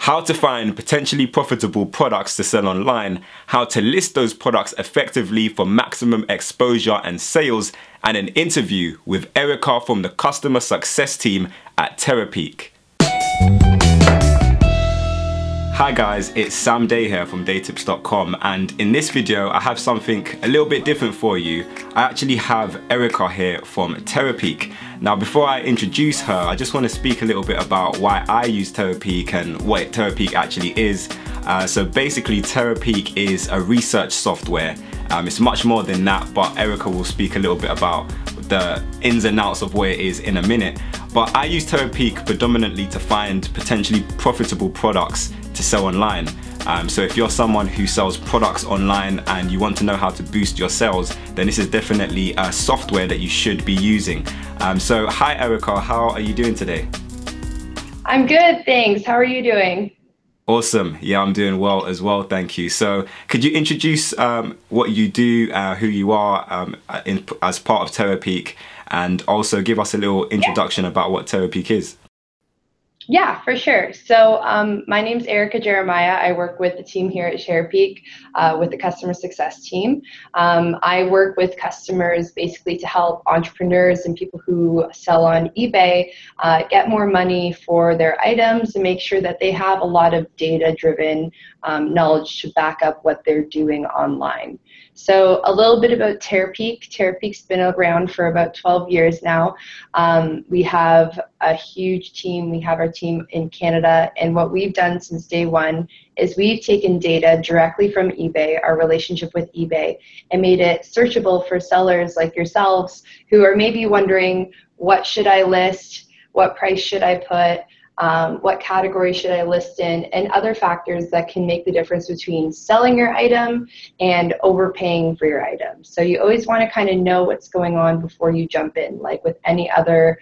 how to find potentially profitable products to sell online, how to list those products effectively for maximum exposure and sales, and an interview with Erika from the customer success team at Terapeak. Hi guys, it's Sam Day here from DeyTips.com, and in this video I have something a little bit different for you. I actually have Erika here from Terapeak. Now before I introduce her, I just want to speak a little bit about why I use Terapeak and what Terapeak actually is. So basically Terapeak is a research software. It's much more than that, but Erika will speak a little bit about the ins and outs of what it is in a minute. But I use Terapeak predominantly to find potentially profitable products to sell online. So if you're someone who sells products online and you want to know how to boost your sales, then this is definitely a software that you should be using. So hi Erika, how are you doing today? I'm good, thanks. How are you doing? Awesome. Yeah, I'm doing well as well, thank you. So could you introduce what you do, who you are as part of Terapeak, and also give us a little introduction about what Terapeak is? Yeah, for sure. So my name's Erika Jeremiah. I work with the team here at Terapeak with the customer success team. I work with customers basically to help entrepreneurs and people who sell on eBay get more money for their items and make sure that they have a lot of data-driven knowledge to back up what they're doing online. So a little bit about Terapeak. Terapeak's been around for about 12 years now. We have a huge team. We have our team in Canada, and what we've done since day one is we've taken data directly from eBay, our relationship with eBay, and made it searchable for sellers like yourselves who are maybe wondering, what should I list? What price should I put? What category should I list in, and other factors that can make the difference between selling your item and overpaying for your item. So you always want to kind of know what's going on before you jump in. Like with any other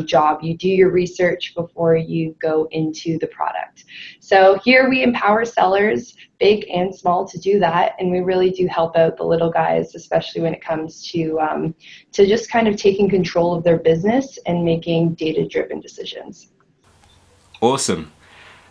job, you do your research before you go into the product. So here we empower sellers, big and small, to do that, and we really do help out the little guys, especially when it comes to just kind of taking control of their business and making data-driven decisions. Awesome.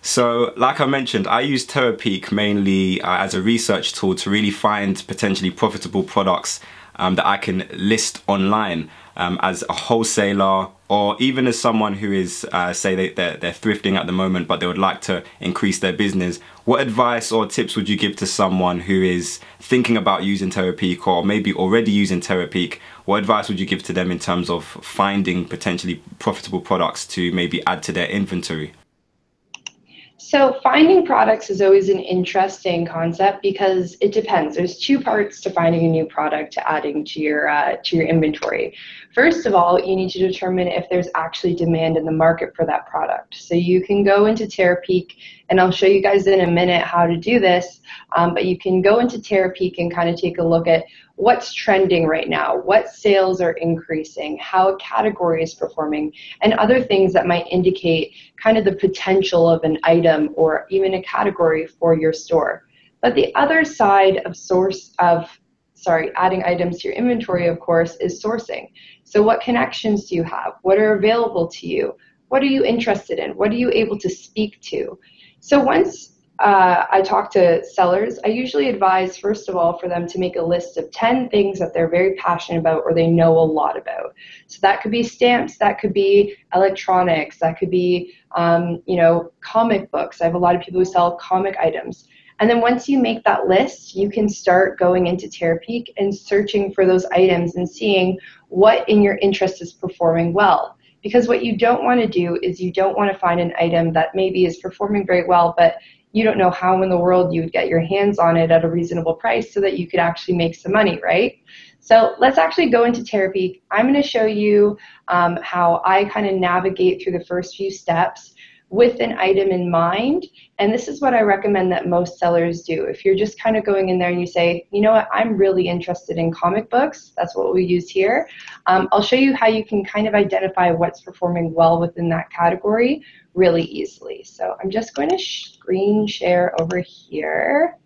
So like I mentioned, I use Terapeak mainly as a research tool to really find potentially profitable products that I can list online as a wholesaler, or even as someone who is, say they're thrifting at the moment, but they would like to increase their business. What advice or tips would you give to someone who is thinking about using Terapeak, or maybe already using Terapeak? What advice would you give to them in terms of finding potentially profitable products to maybe add to their inventory? So finding products is always an interesting concept because it depends. There's two parts to finding a new product to adding to your inventory. First of all, you need to determine if there's actually demand in the market for that product. So you can go into Terapeak, and I'll show you guys in a minute how to do this, but you can go into Terapeak and kind of take a look at what's trending right now, what sales are increasing, how a category is performing, and other things that might indicate kind of the potential of an item or even a category for your store. But the other side of adding items to your inventory, of course, is sourcing. So what connections do you have? What are available to you? What are you interested in? What are you able to speak to? So once I talk to sellers, I usually advise, first of all, for them to make a list of 10 things that they're very passionate about or they know a lot about. So that could be stamps, that could be electronics, that could be, comic books. I have a lot of people who sell comic items. And then once you make that list, you can start going into Terapeak and searching for those items and seeing what in your interest is performing well. Because what you don't want to do is you don't want to find an item that maybe is performing very well, but you don't know how in the world you would get your hands on it at a reasonable price so that you could actually make some money, right? So let's actually go into Terapeak. I'm going to show you how I kind of navigate through the first few steps with an item in mind. And this is what I recommend that most sellers do. If you're just kind of going in there and you say, you know what, I'm really interested in comic books, that's what we use here. I'll show you how you can kind of identify what's performing well within that category really easily. So I'm just going to screen share over here.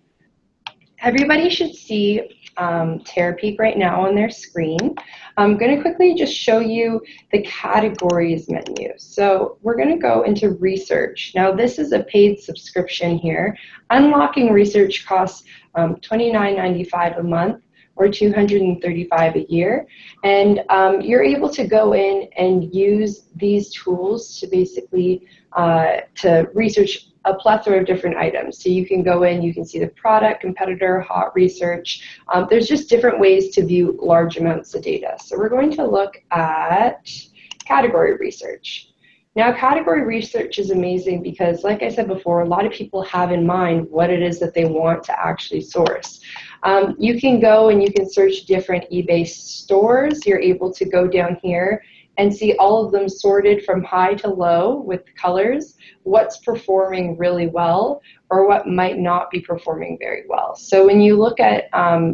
Everybody should see Terapeak right now on their screen. I'm going to quickly just show you the categories menu. So we're going to go into research. Now this is a paid subscription here. Unlocking research costs $29.95 a month or $235 a year. And you're able to go in and use these tools to basically to research a plethora of different items. So you can go in, you can see the product, competitor, hot research. There's just different ways to view large amounts of data. So we're going to look at category research. Now, category research is amazing because, like I said before, a lot of people have in mind what it is that they want to actually source. You can go and you can search different eBay stores. You're able to go down here and see all of them sorted from high to low with colors, what's performing really well or what might not be performing very well. So when you look at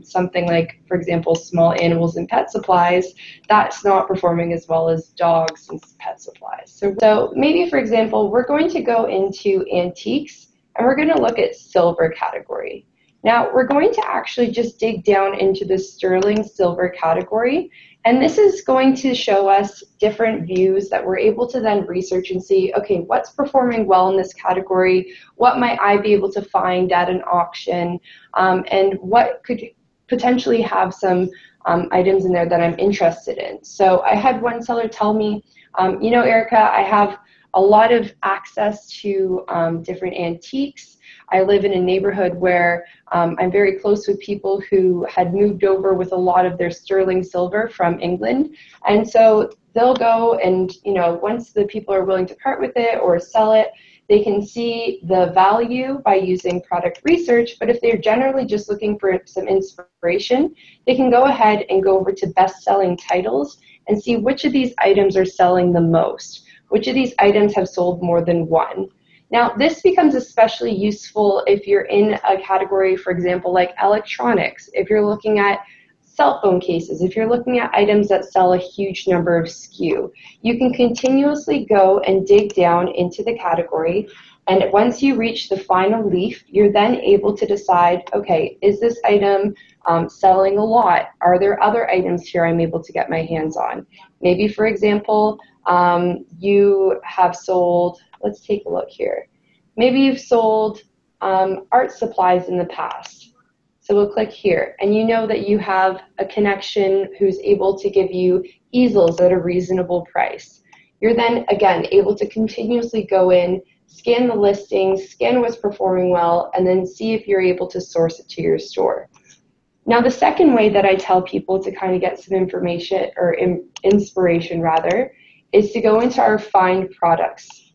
something like, for example, small animals and pet supplies, that's not performing as well as dogs and pet supplies. So maybe, for example, we're going to go into antiques and we're going to look at silver category. Now, we're going to actually just dig down into the sterling silver category, and this is going to show us different views that we're able to then research and see, okay, what's performing well in this category, what might I be able to find at an auction, and what could potentially have some items in there that I'm interested in. So I had one seller tell me, you know, Erika, I have a lot of access to different antiques. I live in a neighborhood where I'm very close with people who had moved over with a lot of their sterling silver from England. And so they'll go and, you know, once the people are willing to part with it or sell it, they can see the value by using product research. But if they're generally just looking for some inspiration, they can go ahead and go over to best-selling titles and see which of these items are selling the most, which of these items have sold more than one. Now, this becomes especially useful if you're in a category, for example, like electronics, if you're looking at cell phone cases, if you're looking at items that sell a huge number of SKU. You can continuously go and dig down into the category, and once you reach the final leaf, you're then able to decide, okay, is this item selling a lot? Are there other items here I'm able to get my hands on? Maybe, for example, you have sold, let's take a look here. Maybe you've sold art supplies in the past. So we'll click here, and you know that you have a connection who's able to give you easels at a reasonable price. You're then, again, able to continuously go in, scan the listings, scan what's performing well, and then see if you're able to source it to your store. Now, the second way that I tell people to kind of get some information, or inspiration rather, is to go into our Find Products.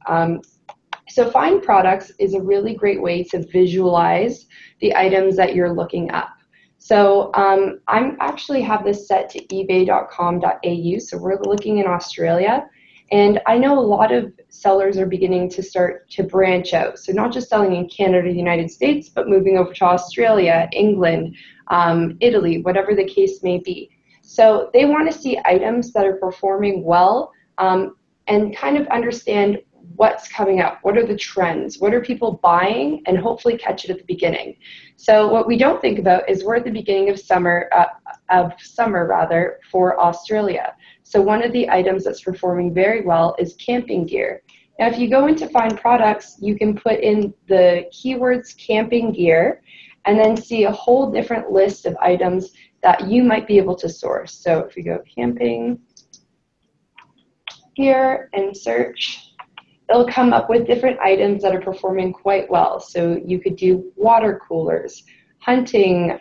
So Find Products is a really great way to visualize the items that you're looking up. So I actually have this set to ebay.com.au, so we're looking in Australia. And I know a lot of sellers are beginning to start to branch out. So not just selling in Canada, the United States, but moving over to Australia, England, Italy, whatever the case may be. So they want to see items that are performing well and kind of understand what's coming up, what are the trends, what are people buying, and hopefully catch it at the beginning. So what we don't think about is we're at the beginning of summer for Australia. So one of the items that's performing very well is camping gear. Now if you go into Find Products, you can put in the keywords camping gear and then see a whole different list of items that you might be able to source. So if we go camping gear and search, it'll come up with different items that are performing quite well. So you could do water coolers, hunting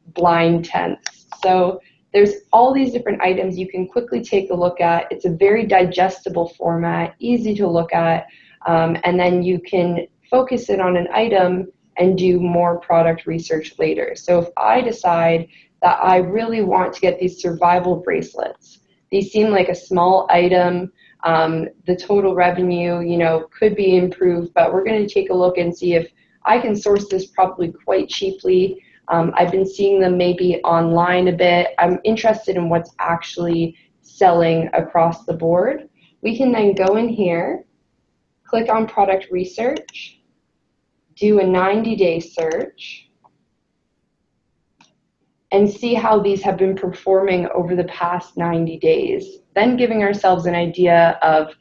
blind tents. So there's all these different items you can quickly take a look at. It's a very digestible format, easy to look at, and then you can focus in on an item and do more product research later. So if I decide that I really want to get these survival bracelets, these seem like a small item, the total revenue, you know, could be improved, but we're going to take a look and see if I can source this probably quite cheaply. I've been seeing them maybe online a bit. I'm interested in what's actually selling across the board. We can then go in here, click on product research, do a 90-day search, and see how these have been performing over the past 90 days. Then giving ourselves an idea of,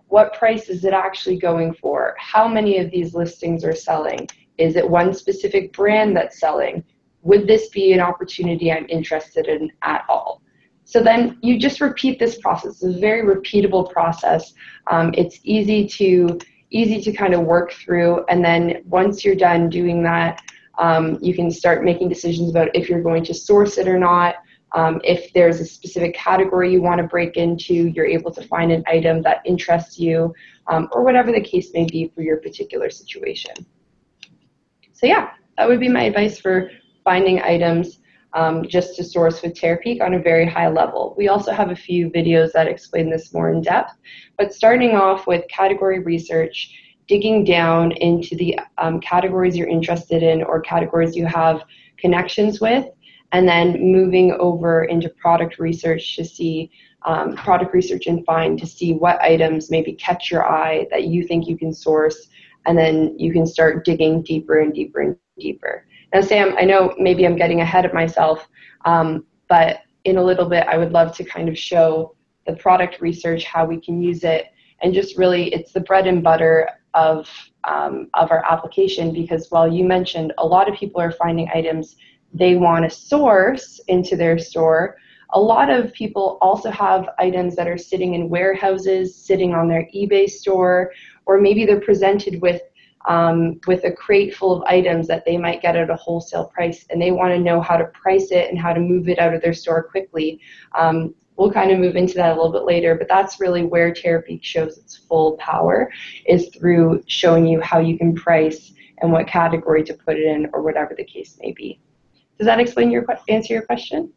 what price is it actually going for? How many of these listings are selling? Is it one specific brand that's selling? Would this be an opportunity I'm interested in at all? So then you just repeat this process. It's a very repeatable process. It's easy to kind of work through. And then once you're done doing that, you can start making decisions about if you're going to source it or not. If there's a specific category you want to break into, you're able to find an item that interests you, or whatever the case may be for your particular situation. So yeah, that would be my advice for finding items just to source with Terapeak on a very high level. We also have a few videos that explain this more in depth, but starting off with category research, digging down into the categories you're interested in or categories you have connections with, and then moving over into product research to see product research and find to see what items maybe catch your eye that you think you can source, and then you can start digging deeper and deeper and deeper. Now, Sam, I know maybe I'm getting ahead of myself, but in a little bit, I would love to kind of show the product research, how we can use it, and just really, it's the bread and butter of our application, because while you mentioned a lot of people are finding items they want to source into their store, a lot of people also have items that are sitting in warehouses, sitting on their eBay store, or maybe they're presented with a crate full of items that they might get at a wholesale price, and they want to know how to price it and how to move it out of their store quickly. We'll kind of move into that a little bit later, but that's really where Terapeak shows its full power, is through showing you how you can price and what category to put it in, or whatever the case may be. Does that answer your question?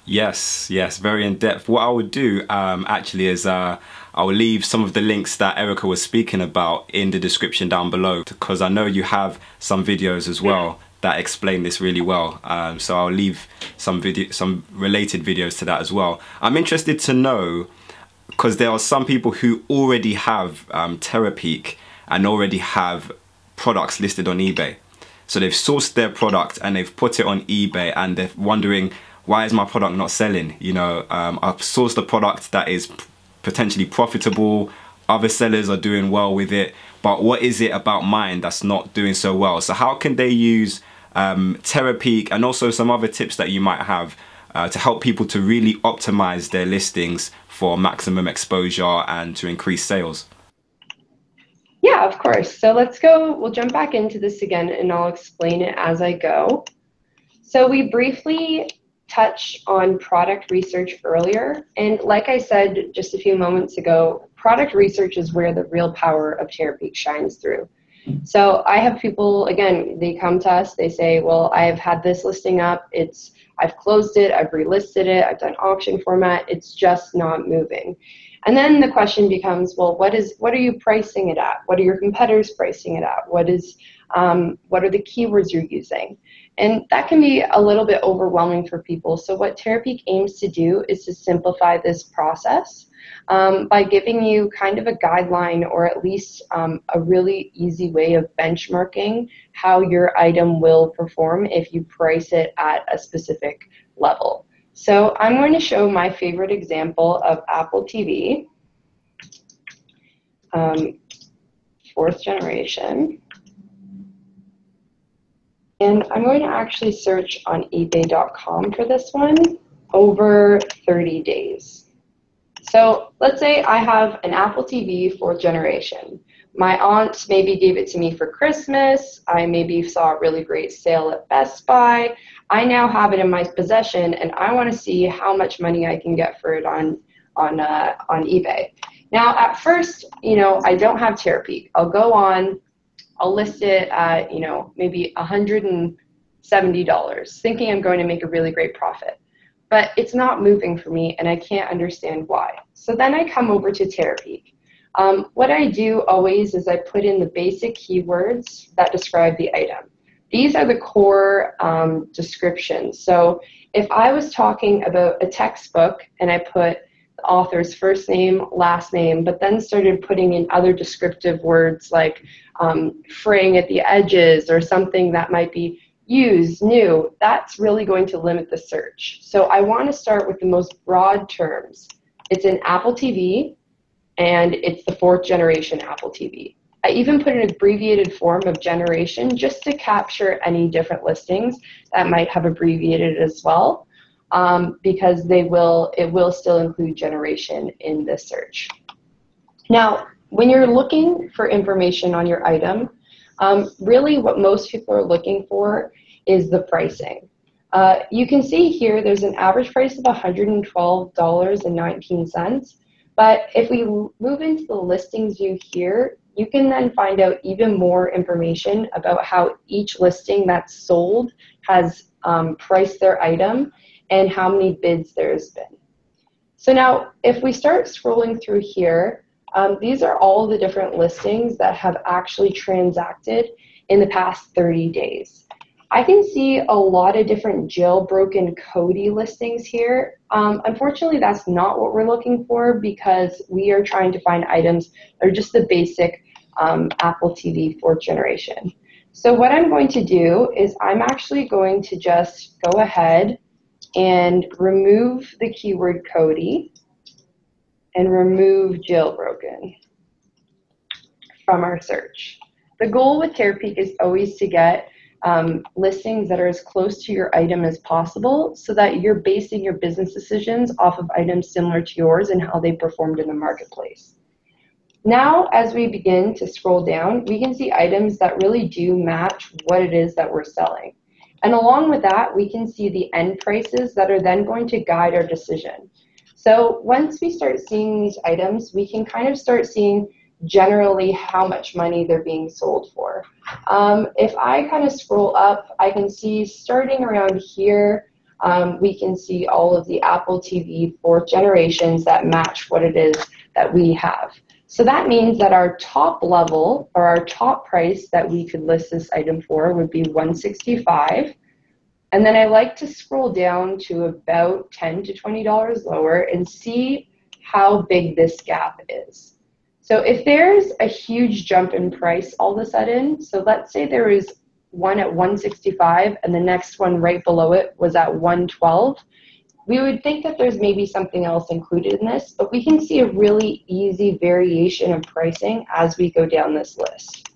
Yes, very in depth. What I would do actually is I'll leave some of the links that Erika was speaking about in the description down below, because I know you have some videos as well that explain this really well. So I'll leave some related videos to that as well. I'm interested to know, because there are some people who already have Terapeak and already have products listed on eBay. So they've sourced their product and they've put it on eBay, and they're wondering, why is my product not selling? I've sourced a product that is potentially profitable, other sellers are doing well with it, but what is it about mine that's not doing so well? So how can they use Terapeak, and also some other tips that you might have to help people to really optimize their listings for maximum exposure and to increase sales? Yeah, of course. So we'll jump back into this again, and I'll explain it as I go. So we briefly touched on product research earlier, and like I said just a few moments ago, product research is where the real power of Terapeak shines through. So I have people, again, they come to us, they say, well, I've had this listing up, I've closed it, I've relisted it, I've done auction format, it's just not moving. And then the question becomes, well, what are you pricing it at? What are your competitors pricing it at? What are the keywords you're using? And that can be a little bit overwhelming for people. So what Terapeak aims to do is to simplify this process by giving you kind of a guideline, or at least a really easy way of benchmarking how your item will perform if you price it at a specific level. So I'm going to show my favorite example of Apple TV, 4th generation. And I'm going to actually search on eBay.com for this one, over 30 days. So let's say I have an Apple TV 4th generation. My aunt maybe gave it to me for Christmas. I maybe saw a really great sale at Best Buy. I now have it in my possession, and I want to see how much money I can get for it on eBay. Now, at first, I don't have Terapeak. I'll go on, I'll list it at, maybe $170, thinking I'm going to make a really great profit. But it's not moving for me, and I can't understand why. So then I come over to Terapeak. What I do always is I put in the basic keywords that describe the item. These are the core descriptions. So if I was talking about a textbook and I put the author's first name, last name, but then started putting in other descriptive words like fraying at the edges, or something that might be used, new, that's really going to limit the search. So I want to start with the most broad terms. It's an Apple TV, and it's the 4th generation Apple TV. I even put an abbreviated form of generation just to capture any different listings that might have abbreviated as well, because it will still include generation in this search. Now, when you're looking for information on your item, really what most people are looking for is the pricing. You can see here there's an average price of $112.19. But if we move into the listings view here, you can then find out even more information about how each listing that's sold has priced their item and how many bids there's been. So now, if we start scrolling through here, these are all the different listings that have actually transacted in the past 30 days. I can see a lot of different jailbroken Cody listings here. Unfortunately, that's not what we're looking for because we are trying to find items that are just the basic Apple TV 4th generation. So what I'm going to do is I'm actually going to just go ahead and remove the keyword Cody and remove jailbroken from our search. The goal with Terapeak is always to get listings that are as close to your item as possible so that you're basing your business decisions off of items similar to yours and how they performed in the marketplace. Now, as we begin to scroll down, we can see items that really do match what it is that we're selling. And along with that, we can see the end prices that are then going to guide our decision. So once we start seeing these items, we can kind of start seeing generally how much money they're being sold for. If I kind of scroll up, I can see starting around here, we can see all of the Apple TV 4th generations that match what it is that we have. So that means that our top level or our top price that we could list this item for would be $165. And then I like to scroll down to about $10 to $20 lower and see how big this gap is. So if there's a huge jump in price all of a sudden, so let's say there is one at $165 and the next one right below it was at $112, we would think that there's maybe something else included in this, but we can see a really easy variation of pricing as we go down this list.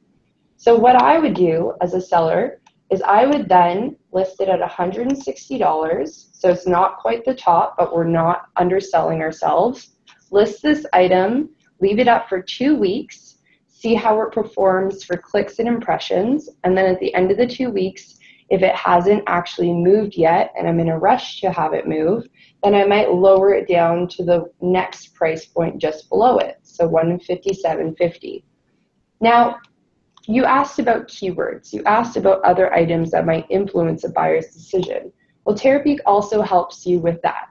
So what I would do as a seller is I would then list it at $160, so it's not quite the top, but we're not underselling ourselves. List this item, leave it up for 2 weeks, see how it performs for clicks and impressions, and then at the end of the 2 weeks, if it hasn't actually moved yet and I'm in a rush to have it move, then I might lower it down to the next price point just below it, so $157.50. Now, you asked about keywords. You asked about other items that might influence a buyer's decision. Well, Terapeak also helps you with that.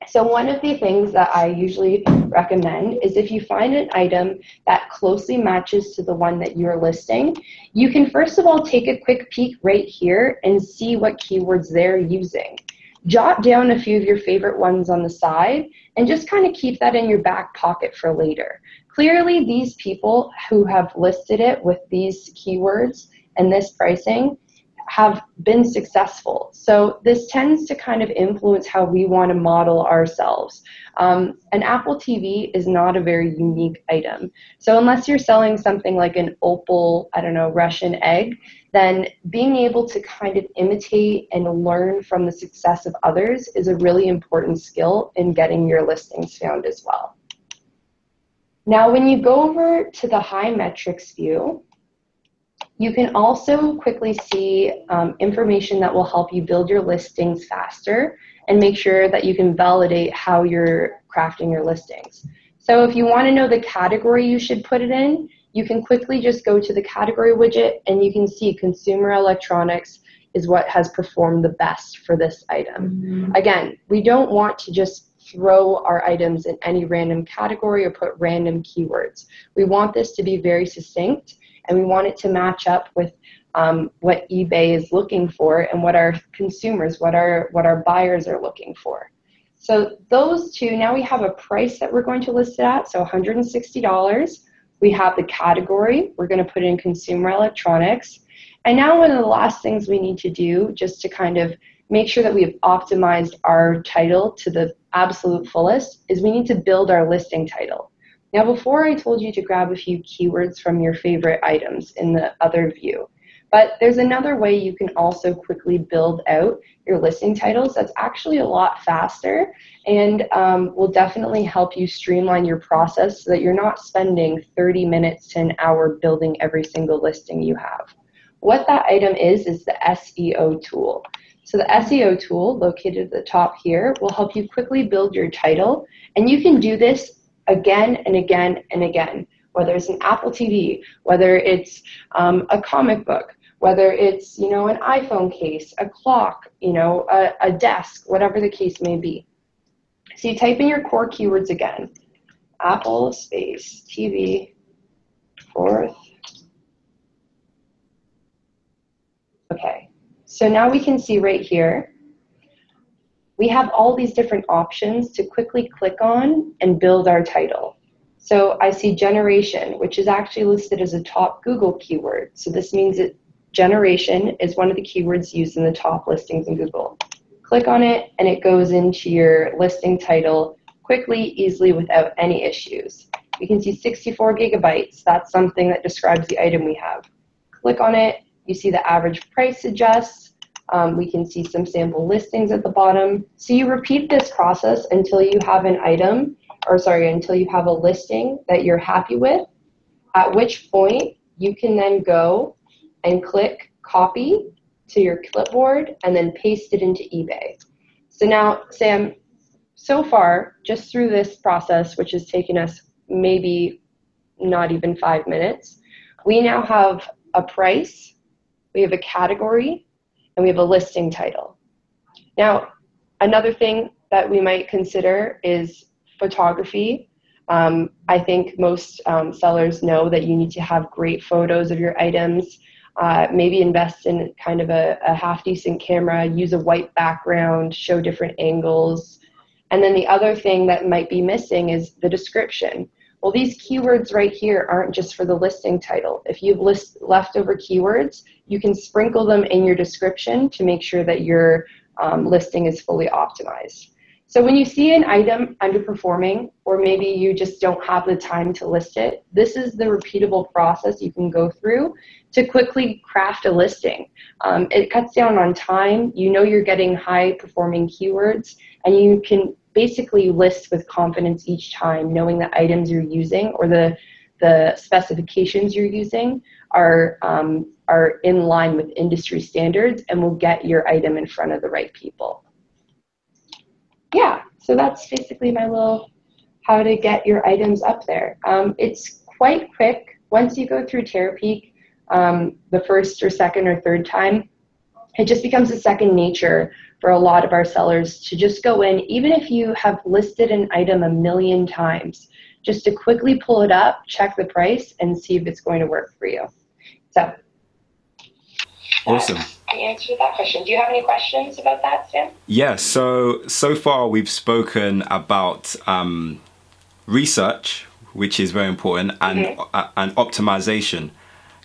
So one of the things that I usually recommend is if you find an item that closely matches to the one that you're listing, you can first of all take a quick peek right here and see what keywords they're using. Jot down a few of your favorite ones on the side and just kind of keep that in your back pocket for later. Clearly, these people who have listed it with these keywords and this pricing have been successful. So this tends to kind of influence how we want to model ourselves. An Apple TV is not a very unique item. So unless you're selling something like an opal, I don't know, Russian egg, then being able to kind of imitate and learn from the success of others is a really important skill in getting your listings found as well. Now, when you go over to the high metrics view, you can also quickly see information that will help you build your listings faster and make sure that you can validate how you're crafting your listings. So if you want to know the category you should put it in, you can quickly just go to the category widget and you can see consumer electronics is what has performed the best for this item. Mm-hmm. Again, we don't want to just throw our items in any random category or put random keywords. We want this to be very succinct, and we want it to match up with what eBay is looking for and what our consumers, what our buyers are looking for. So those two, now we have a price that we're going to list it at, so $160. We have the category, we're going to put in consumer electronics, And now one of the last things we need to do, just to kind of make sure that we've optimized our title to the absolute fullest, is we need to build our listing title. Now, before I told you to grab a few keywords from your favorite items in the other view, but there's another way you can also quickly build out your listing titles that's actually a lot faster and will definitely help you streamline your process so that you're not spending 30 minutes to an hour building every single listing you have. What that item is the SEO tool. So the SEO tool, located at the top here, will help you quickly build your title, and you can do this again and again and again, whether it's an Apple TV, whether it's a comic book, whether it's, an iPhone case, a clock, a desk, whatever the case may be. So you type in your core keywords again, Apple space TV, fourth. Okay, so now we can see right here, we have all these different options to quickly click on and build our title. So I see generation, which is actually listed as a top Google keyword. So this means that generation is one of the keywords used in the top listings in Google. Click on it and it goes into your listing title quickly, easily, without any issues. You can see 64 gigabytes. That's something that describes the item we have. Click on it. You see the average price adjusts. We can see some sample listings at the bottom. So you repeat this process until you have an item, until you have a listing that you're happy with, at which point you can then go and click copy to your clipboard and then paste it into eBay. So now, Sam, so far, just through this process, which has taken us maybe not even 5 minutes, we now have a price, we have a category, and we have a listing title. Now, another thing that we might consider is photography. I think most sellers know that you need to have great photos of your items. Maybe invest in kind of a half-decent camera, use a white background, show different angles. And then the other thing that might be missing is the description. Well, these keywords right here aren't just for the listing title. If you have leftover keywords, you can sprinkle them in your description to make sure that your listing is fully optimized. So when you see an item underperforming, or maybe you just don't have the time to list it, this is the repeatable process you can go through to quickly craft a listing. It cuts down on time. You know you're getting high performing keywords, and you can basically list with confidence each time, knowing the items you're using or the specifications you're using are in line with industry standards and will get your item in front of the right people. Yeah, so that's basically my little how to get your items up there. It's quite quick. Once you go through Terapeak, the first or second or third time, it just becomes a second nature for a lot of our sellers to just go in, even if you have listed an item 1,000,000 times, just to quickly pull it up, check the price, and see if it's going to work for you. So, awesome. The answer to that question. Do you have any questions about that, Sam? Yeah, so far we've spoken about research, which is very important, and optimization.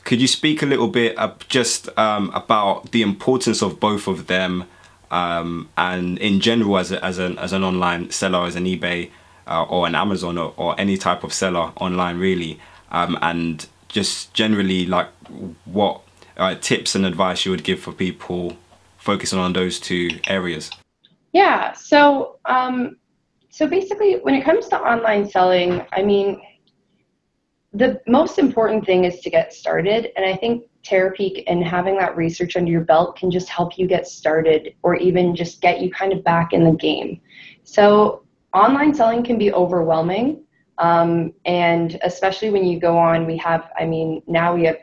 Could you speak a little bit just about the importance of both of them, and in general as an online seller, as an eBay or an Amazon or any type of seller online really, and just generally like what tips and advice you would give for people focusing on those two areas? Yeah, so basically when it comes to online selling, I mean, the most important thing is to get started, and I think Terapeak and having that research under your belt can just help you get started, or even just get you kind of back in the game. So online selling can be overwhelming, and especially when you go on, now we have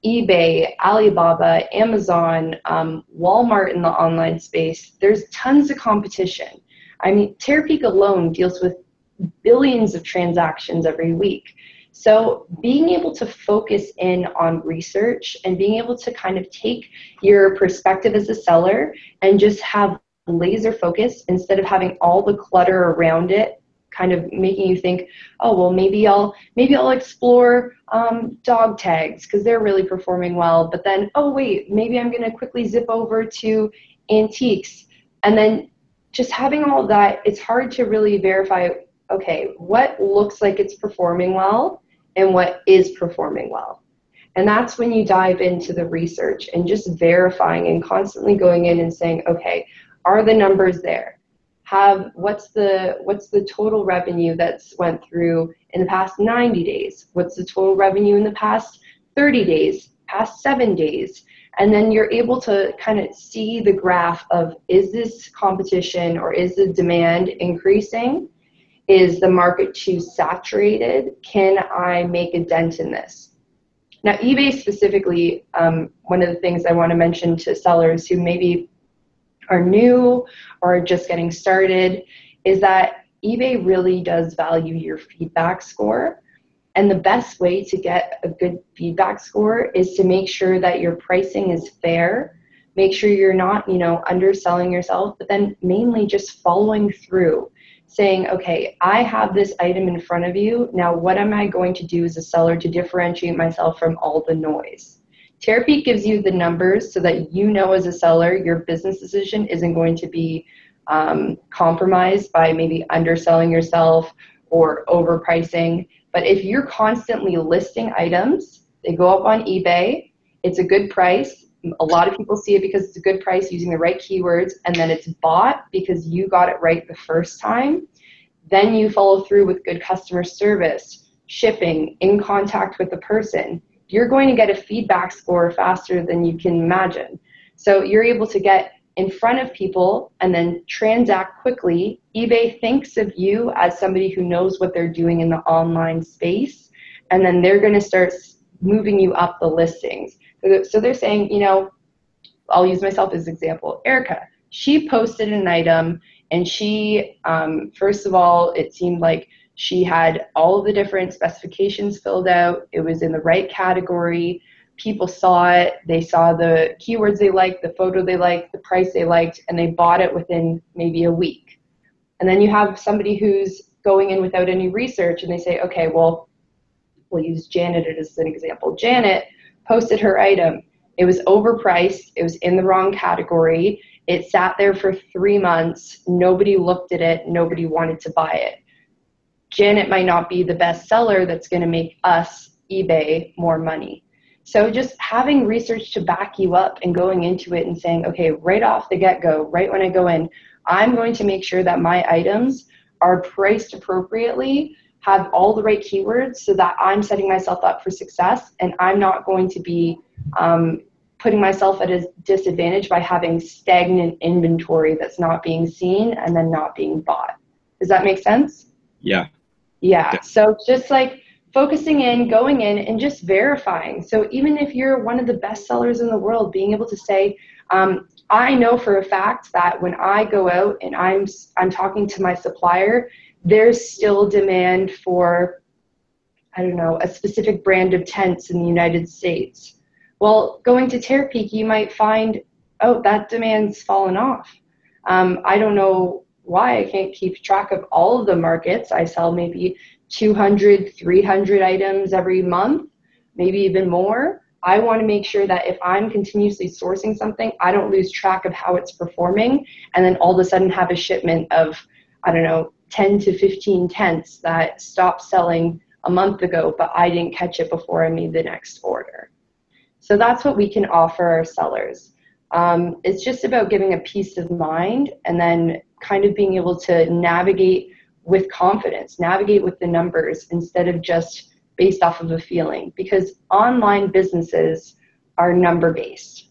eBay, Alibaba, Amazon, Walmart in the online space. There's tons of competition. I mean, Terapeak alone deals with billions of transactions every week. So being able to focus in on research and being able to kind of take your perspective as a seller and just have laser focus instead of having all the clutter around it kind of making you think, oh, well, maybe I'll explore dog tags because they're really performing well. But then, oh, wait, maybe I'm going to quickly zip over to antiques. And then just having all of that, it's hard to really verify, okay, what looks like it's performing well and what is performing well. And that's when you dive into the research and just verifying and constantly going in and saying, okay, are the numbers there? What's the total revenue that's went through in the past 90 days? What's the total revenue in the past 30 days, past 7 days? And then you're able to kind of see the graph of, is this competition or is the demand increasing? Is the market too saturated? Can I make a dent in this? Now, eBay specifically, one of the things I want to mention to sellers who maybe are new or just getting started is that eBay really does value your feedback score. And the best way to get a good feedback score is to make sure that your pricing is fair, make sure you're not, underselling yourself, but then mainly just following through, saying, okay, I have this item in front of you. Now, what am I going to do as a seller to differentiate myself from all the noise? Terapeak gives you the numbers so that as a seller, your business decision isn't going to be compromised by maybe underselling yourself or overpricing. But if you're constantly listing items, they go up on eBay, it's a good price. A lot of people see it because it's a good price using the right keywords, and then it's bought because you got it right the first time. Then you follow through with good customer service, shipping, in contact with the person. You're going to get a feedback score faster than you can imagine. So you're able to get in front of people and then transact quickly. eBay thinks of you as somebody who knows what they're doing in the online space, and then they're going to start moving you up the listings. So they're saying, I'll use myself as an example. Erika, she posted an item, and she, first of all, it seemed like she had all of the different specifications filled out. It was in the right category. People saw it. They saw the keywords they liked, the photo they liked, the price they liked, and they bought it within maybe a week. And then you have somebody who's going in without any research, and they say, okay, well, we'll use Janet as an example. Janet posted her item. It was overpriced. It was in the wrong category. It sat there for 3 months. Nobody looked at it. Nobody wanted to buy it. Janet might not be the best seller that's going to make us, eBay, more money. So just having research to back you up and going into it and saying, okay, right off the get-go, right when I go in, I'm going to make sure that my items are priced appropriately, have all the right keywords so that I'm setting myself up for success, and I'm not going to be putting myself at a disadvantage by having stagnant inventory that's not being seen and then not being bought. Does that make sense? Yeah. So just like focusing in, going in, and just verifying. So even if you're one of the best sellers in the world, being able to say, I know for a fact that when I go out and I'm talking to my supplier, there's still demand for, a specific brand of tents in the United States. Well, going to Terapeak, you might find, oh, that demand's fallen off. I don't know why. I can't keep track of all of the markets. I sell maybe 200, 300 items every month, maybe even more. I want to make sure that if I'm continuously sourcing something, I don't lose track of how it's performing and then all of a sudden have a shipment of, 10 to 15 tents that stopped selling a month ago, but I didn't catch it before I made the next order. So that's what we can offer our sellers. It's just about giving a peace of mind and then kind of being able to navigate with confidence, navigate with the numbers instead of just based off of a feeling, because online businesses are number-based.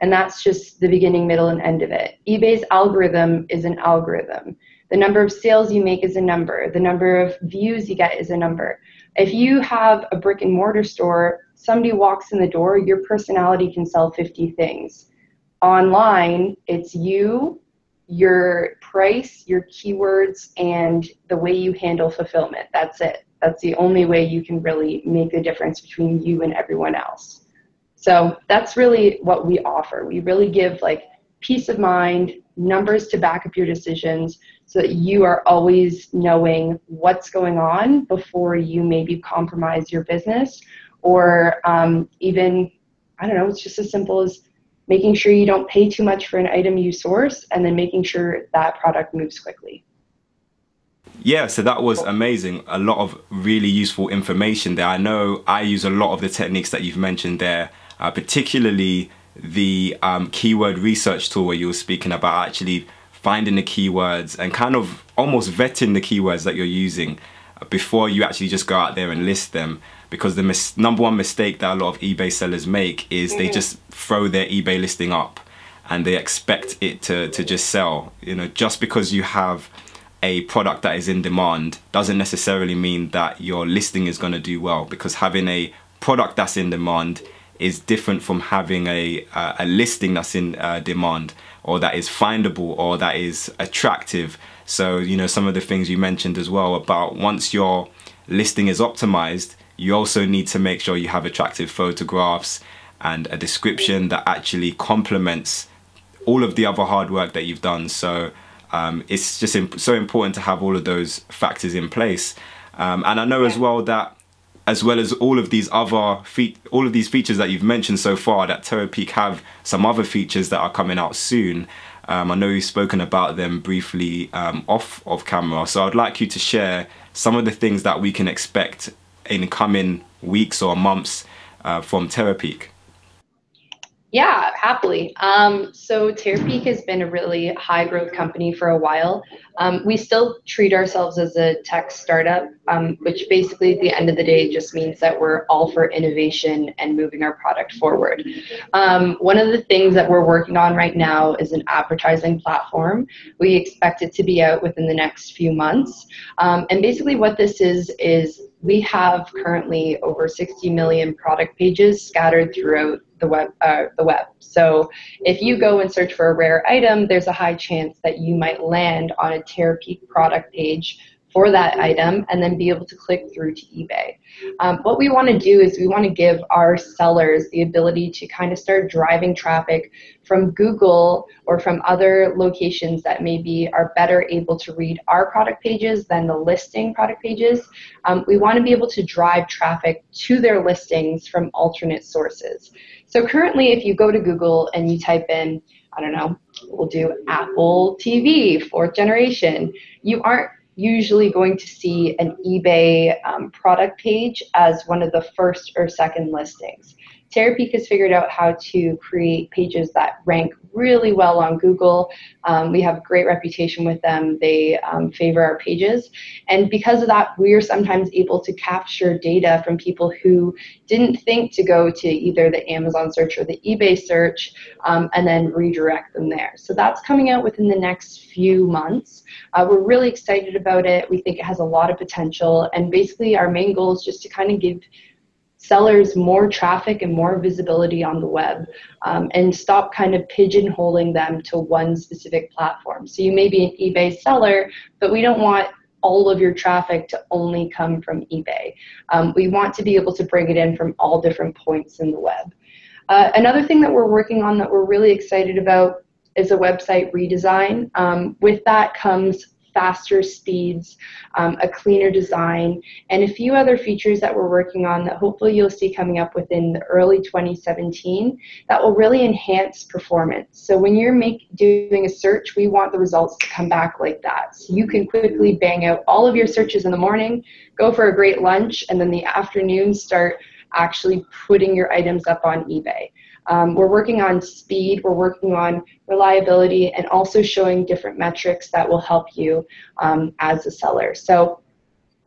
And that's just the beginning, middle, and end of it. eBay's algorithm is an algorithm. The number of sales you make is a number. The number of views you get is a number. If you have a brick and mortar store, somebody walks in the door, your personality can sell 50 things. Online, it's you, your price, your keywords, and the way you handle fulfillment. That's it. That's the only way you can really make the difference between you and everyone else. So that's really what we offer. We really give peace of mind, numbers to back up your decisions, so that you are always knowing what's going on before you maybe compromise your business, or even, I don't know, it's just as simple as making sure you don't pay too much for an item you source, and then making sure that product moves quickly. Yeah, so that was amazing. A lot of really useful information there. I know I use a lot of the techniques that you've mentioned there, particularly the keyword research tool where you were speaking about actually finding the keywords and kind of almost vetting the keywords that you're using before you actually just go out there and list them. Because the #1 mistake that a lot of eBay sellers make is they just throw their eBay listing up and they expect it to just sell. You know, just because you have a product that is in demand doesn't necessarily mean that your listing is going to do well, because having a product that's in demand is different from having a listing that's in demand, or that is findable, or that is attractive. So, you know, some of the things you mentioned as well about once your listing is optimized, you also need to make sure you have attractive photographs and a description that actually complements all of the other hard work that you've done. So it's just so important to have all of those factors in place. And I know as well that, as well as all of these features that you've mentioned so far, that Terapeak have some other features that are coming out soon. I know you've spoken about them briefly off of camera, so I'd like you to share some of the things that we can expect in coming weeks or months from Terapeak. Yeah, happily. So Terapeak has been a really high growth company for a while. We still treat ourselves as a tech startup, which basically at the end of the day just means that we're all for innovation and moving our product forward. One of the things that we're working on right now is an advertising platform. We expect it to be out within the next few months. And basically what this is we have currently over 60 million product pages scattered throughout the web. So if you go and search for a rare item, there's a high chance that you might land on a Terapeak product page for that item and then be able to click through to eBay. What we want to do is we want to give our sellers the ability to kind of start driving traffic from Google or from other locations that maybe are better able to read our product pages than the listing product pages. We want to be able to drive traffic to their listings from alternate sources. So currently, if you go to Google and you type in, I don't know, we'll do Apple TV, 4th generation, you aren't usually going to see an eBay product page as one of the first or second listings. Terapeak has figured out how to create pages that rank really well on Google. We have a great reputation with them. They favor our pages. And because of that, we are sometimes able to capture data from people who didn't think to go to either the Amazon search or the eBay search and then redirect them there. So that's coming out within the next few months. We're really excited about it. We think it has a lot of potential. And basically our main goal is just to kind of give sellers more traffic and more visibility on the web, and stop kind of pigeonholing them to one specific platform. So you may be an eBay seller, but we don't want all of your traffic to only come from eBay. We want to be able to bring it in from all different points in the web. Another thing that we're working on that we're really excited about is a website redesign. With that comes faster speeds, a cleaner design, and a few other features that we're working on that hopefully you'll see coming up within the early 2017 that will really enhance performance. So when you're doing a search, we want the results to come back like that. So you can quickly bang out all of your searches in the morning, go for a great lunch, and then the afternoon start actually putting your items up on eBay. We're working on speed, we're working on reliability, and also showing different metrics that will help you as a seller. So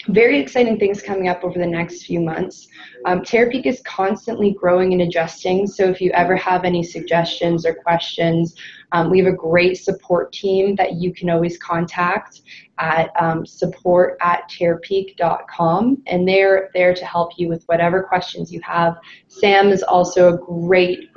very exciting things coming up over the next few months. Terapeak is constantly growing and adjusting, so if you ever have any suggestions or questions, we have a great support team that you can always contact at support@terapeak.com, and they're there to help you with whatever questions you have. Sam is also a great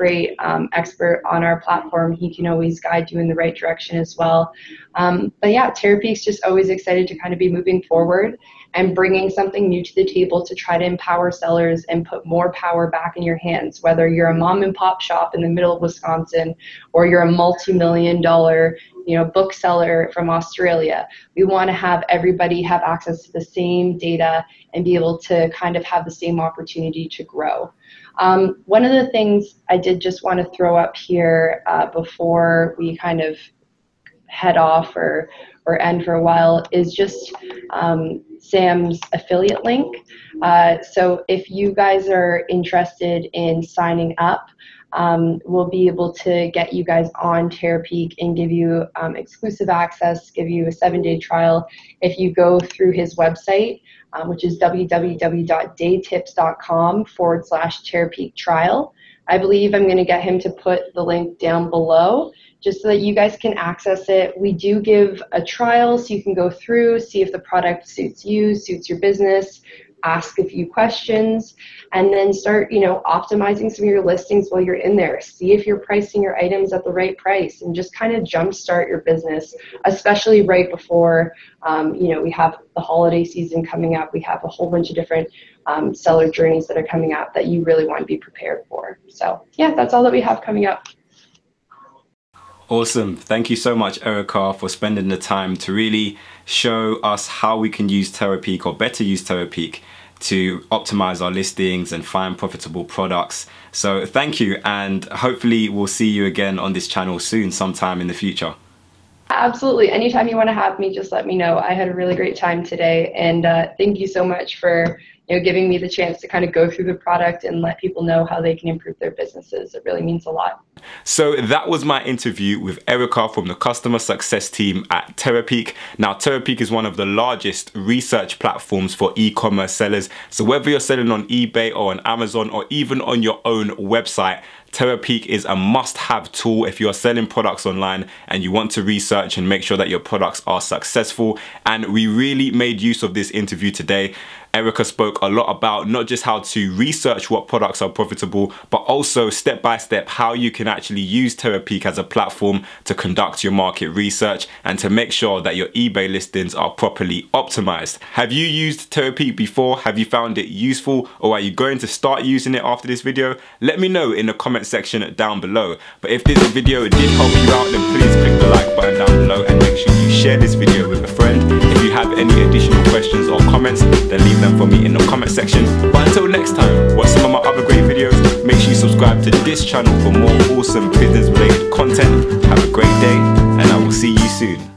expert on our platform. He can always guide you in the right direction as well. But yeah, Terapeak's just always excited to kind of be moving forward and bringing something new to the table to try to empower sellers and put more power back in your hands, whether you're a mom and pop shop in the middle of Wisconsin or you're a multi-million-dollar bookseller from Australia. We want to have everybody have access to the same data and be able to kind of have the same opportunity to grow. One of the things I did just want to throw up here before we kind of head off or end for a while is just Sam's affiliate link. So if you guys are interested in signing up, we'll be able to get you guys on Terapeak and give you exclusive access, give you a 7-day trial. If you go through his website, which is www.DeyTips.com/Terapeak trial. I believe I'm going to get him to put the link down below just so that you guys can access it. We do give a trial so you can go through, see if the product suits you, suits your business, ask a few questions, and then start, optimizing some of your listings while you're in there. See if you're pricing your items at the right price and just kind of jumpstart your business, especially right before, we have the holiday season coming up. We have a whole bunch of different seller journeys that are coming up that you really want to be prepared for. So yeah, that's all that we have coming up. Awesome. Thank you so much, Erika, for spending the time to really show us how we can use Terapeak, or better use Terapeak, to optimize our listings and find profitable products. So thank you, and hopefully we'll see you again on this channel soon, sometime in the future. Absolutely. Anytime you want to have me, just let me know. I had a really great time today, and thank you so much for giving me the chance to kind of go through the product and let people know how they can improve their businesses. It really means a lot. So that was my interview with Erika from the customer success team at Terapeak. Now, Terapeak is one of the largest research platforms for e-commerce sellers. So whether you're selling on eBay or on Amazon or even on your own website, Terapeak is a must-have tool if you're selling products online and you want to research and make sure that your products are successful. And we really made use of this interview today. Erika spoke a lot about not just how to research what products are profitable, but also step by step how you can actually use Terapeak as a platform to conduct your market research and to make sure that your eBay listings are properly optimized. Have you used Terapeak before? Have you found it useful, or are you going to start using it after this video? Let me know in the comment section down below. But if this video did help you out, then please click the like button down below and make sure you share this video with a friend. If you have any additional questions or comments, then leave them for me in the comment section. But until next time, watch some of my other great videos. Make sure you subscribe to this channel for more awesome business related content. Have a great day, and I will see you soon.